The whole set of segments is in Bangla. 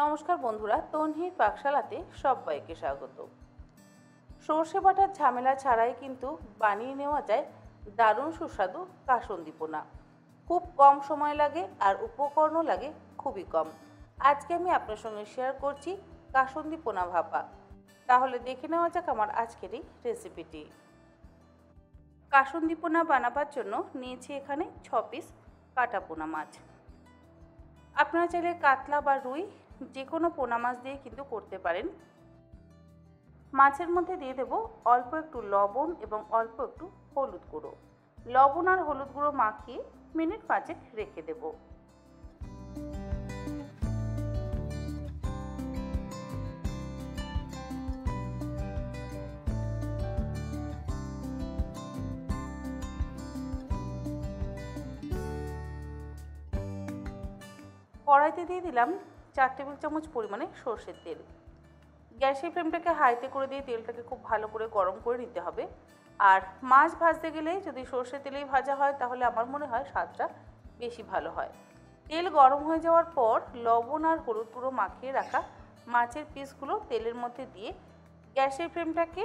নমস্কার বন্ধুরা, তন্হির পাকশালাতে সবাইকে স্বাগত। সর্ষে বাটার ঝামেলা ছাড়াই কিন্তু বানিয়ে নেওয়া যায় দারুণ সুস্বাদু কাসুন্দি পোনা। খুব কম সময় লাগে আর উপকরণও লাগে খুবই কম। আজকে আমি আপনার সঙ্গে শেয়ার করছি কাসুন্দি পোনা ভাপা। তাহলে দেখে নেওয়া যাক আমার আজকের এই রেসিপিটি। কাসুন্দি পোনা বানাবার জন্য নিয়েছি এখানে 6 পিস কাটা পোনা মাছ। আপনারা চাইলে কাতলা বা রুই যে কোনো পোনা মাছ দিয়ে কিন্তু করতে পারেন। মাছের মধ্যে দিয়ে দেব অল্প একটু লবণ এবং অল্প একটু হলুদ গুঁড়ো। লবণ আর হলুদ গুঁড়ো মাখিয়ে মিনিট 5 রেখে দেব। কড়াইতে দিয়ে দিলাম 4 টেবিল চামচ পরিমাণে সর্ষের তেল। গ্যাসের ফ্লেমটাকে হাইতে করে দিয়ে তেলটাকে খুব ভালো করে গরম করে নিতে হবে। আর মাছ ভাজতে গেলে যদি সর্ষের তেলেই ভাজা হয় তাহলে আমার মনে হয় স্বাদটা বেশি ভালো হয়। তেল গরম হয়ে যাওয়ার পর লবণ আর হলুদ গুঁড়ো মাখিয়ে রাখা মাছের পিসগুলো তেলের মধ্যে দিয়ে গ্যাসের ফ্লেমটাকে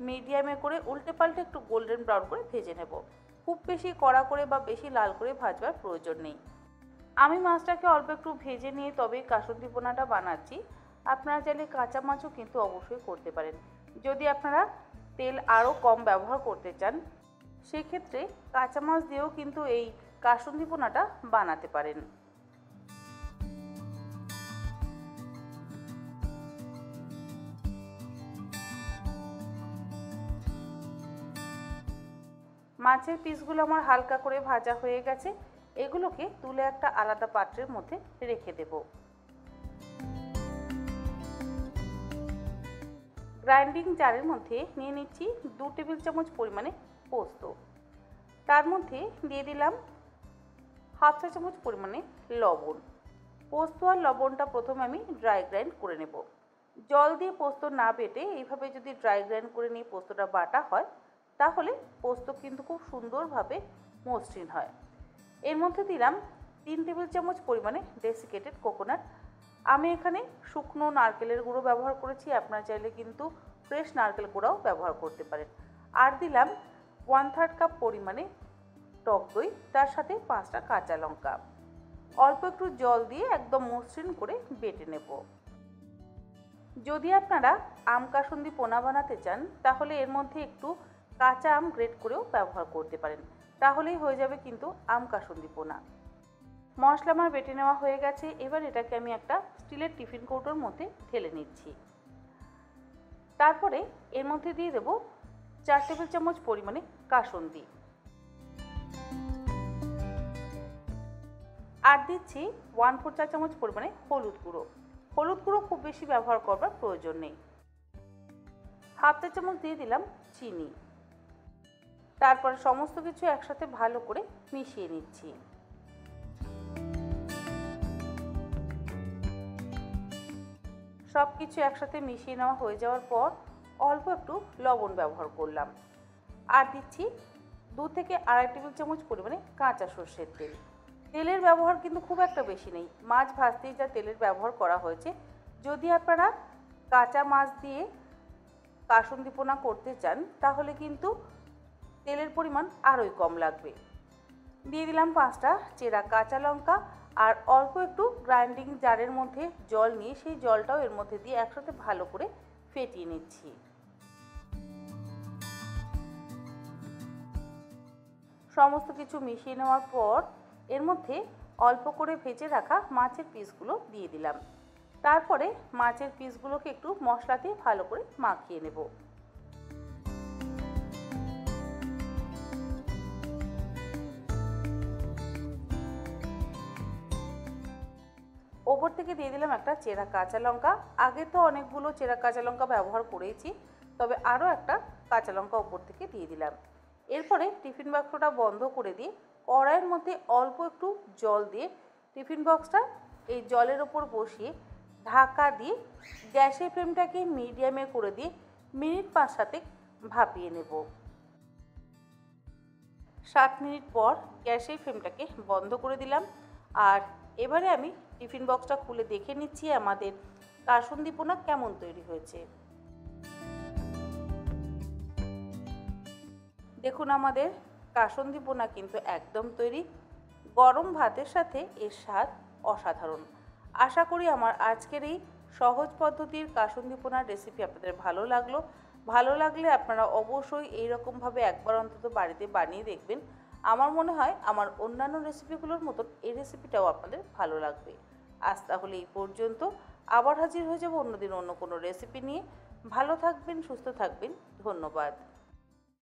মিডিয়ামে করে উল্টে পাল্টে একটু গোল্ডেন ব্রাউন করে ভেজে নেব। খুব বেশি কড়া করে বা বেশি লাল করে ভাজবার প্রয়োজন নেই। আমি মাছটাকে অল্প একটু ভেজে নিয়ে তবেই কাসুন্দি পোনাটা বানাচ্ছি। আপনারা চাইলে কাঁচা মাছও কিন্তু অবশ্যই করতে পারেন। যদি আপনারা তেল আরও কম ব্যবহার করতে চান সেক্ষেত্রে কাঁচা মাছ দিয়েও কিন্তু এই কাসুন্দি পোনাটা বানাতে পারেন। মাছের পিসগুলো আমার হালকা করে ভাজা হয়ে গেছে। এগুলোকে তুলে একটা আলাদা পাত্রের মধ্যে রেখে দেব। গ্রাইন্ডিং জারের মধ্যে নিয়ে নিচ্ছি 2 টেবিল চামচ পরিমাণে পোস্ত। তার মধ্যে দিয়ে দিলাম হাফ চা চামচ পরিমাণে লবণ। পোস্ত আর লবণটা প্রথমে আমি ড্রাই গ্রাইন্ড করে নেব। জল দিয়ে পোস্ত না বেটে এইভাবে যদি ড্রাই গ্রাইন্ড করে নিয়ে পোস্তটা বাটা হয় তাহলে পোস্ত কিন্তু খুব সুন্দরভাবে মসৃণ হয়। এর মধ্যে দিলাম 3 টেবিল চামচ পরিমাণে ডেসিকেটেড কোকোনাট। আমি এখানে শুকনো নারকেলের গুঁড়ো ব্যবহার করেছি, আপনারা চাইলে কিন্তু ফ্রেশ নারকেল গুঁড়াও ব্যবহার করতে পারেন। আর দিলাম 1/3 কাপ পরিমাণে টক দই, তার সাথে 5টা কাঁচা লঙ্কা। অল্প একটু জল দিয়ে একদম মসৃণ করে বেটে নেব। যদি আপনারা আম কাসুন্দি পোনা বানাতে চান তাহলে এর মধ্যে একটু কাঁচা আম গ্রেট করেও ব্যবহার করতে পারেন, তাহলেই হয়ে যাবে কিন্তু আম কাসুন্দি পোনা। মশলা আমার বেটে নেওয়া হয়ে গেছে। এবার এটাকে আমি একটা স্টিলের টিফিন কৌটোর মধ্যে ঢেলে নিচ্ছি। তারপরে এর মধ্যে দিয়ে দেব 4 টেবিল চামচ পরিমাণে কাসুন্দি। আর দিচ্ছি 1/4 চা চামচ পরিমাণে হলুদ গুঁড়ো। হলুদ গুঁড়ো খুব বেশি ব্যবহার করবার প্রয়োজন নেই। হাফ চা চামচ দিয়ে দিলাম চিনি। তারপরে সমস্ত কিছু একসাথে ভালো করে মিশিয়ে নিচ্ছি। সব কিছু একসাথে মিশিয়ে নেওয়া হয়ে যাওয়ার পর অল্প একটু লবণ ব্যবহার করলাম। আর দিচ্ছি 2 থেকে 2.5 টেবিল চামচ পরিমাণে কাঁচা সর্ষের তেল। তেলের ব্যবহার কিন্তু খুব একটা বেশি নেই, মাছ ভাজতেই যা তেলের ব্যবহার করা হয়েছে। যদি আপনারা কাঁচা মাছ দিয়ে কাসুন্দি পোনা করতে চান তাহলে কিন্তু তেলের পরিমাণ আরোই কম লাগবে। দিয়ে দিলাম 5টা চেরা কাঁচা লঙ্কা আর অল্প একটু গ্রাইন্ডিং জারের মধ্যে জল নিয়ে সেই জলটাও এর মধ্যে দিয়ে একসাথে ভালো করে ফেটিয়ে নিচ্ছি। সমস্ত কিছু মিশিয়ে নেওয়ার পর এর মধ্যে অল্প করে ভেজে রাখা মাছের পিসগুলো দিয়ে দিলাম। তারপরে মাছের পিসগুলোকে একটু মশলা দিয়ে ভালো করে মাখিয়ে নেব। ওপর থেকে দিয়ে দিলাম একটা চেরা কাঁচা লঙ্কা। আগে তো অনেকগুলো চেরা কাঁচা লঙ্কা ব্যবহার করেছি, তবে আরও একটা কাঁচা লঙ্কা ওপর থেকে দিয়ে দিলাম। এরপরে টিফিন বাক্সটা বন্ধ করে দিয়ে কড়াইয়ের মধ্যে অল্প একটু জল দিয়ে টিফিন বক্সটা এই জলের ওপর বসিয়ে ঢাকা দিয়ে গ্যাসের ফ্লেমটাকে মিডিয়ামে করে দিয়ে মিনিট 5-7 ভাপিয়ে নেব। 7 মিনিট পর গ্যাসের ফ্লেমটাকে বন্ধ করে দিলাম আর এবারে আমি টিফিন বক্সটা খুলে দেখে নিচ্ছি আমাদের কাসুন্দি পোনা কেমন তৈরি হয়েছে। দেখুন আমাদের কাসুন্দি পোনা কিন্তু একদম তৈরি। গরম ভাতের সাথে এর স্বাদ অসাধারণ। আশা করি আমার আজকের এই সহজ পদ্ধতির কাসুন্দি পোনার রেসিপি আপনাদের ভালো লাগলে আপনারা অবশ্যই এইরকমভাবে একবার অন্তত বাড়িতে বানিয়ে দেখবেন। আমার মনে হয় আমার অন্যান্য রেসিপিগুলোর মতন এই রেসিপিটাও আপনাদের ভালো লাগবে। আজ তাহলে এই পর্যন্ত, আবার হাজির হয়ে যাব অন্যদিন অন্য কোনো রেসিপি নিয়ে। ভালো থাকবেন, সুস্থ থাকবেন, ধন্যবাদ।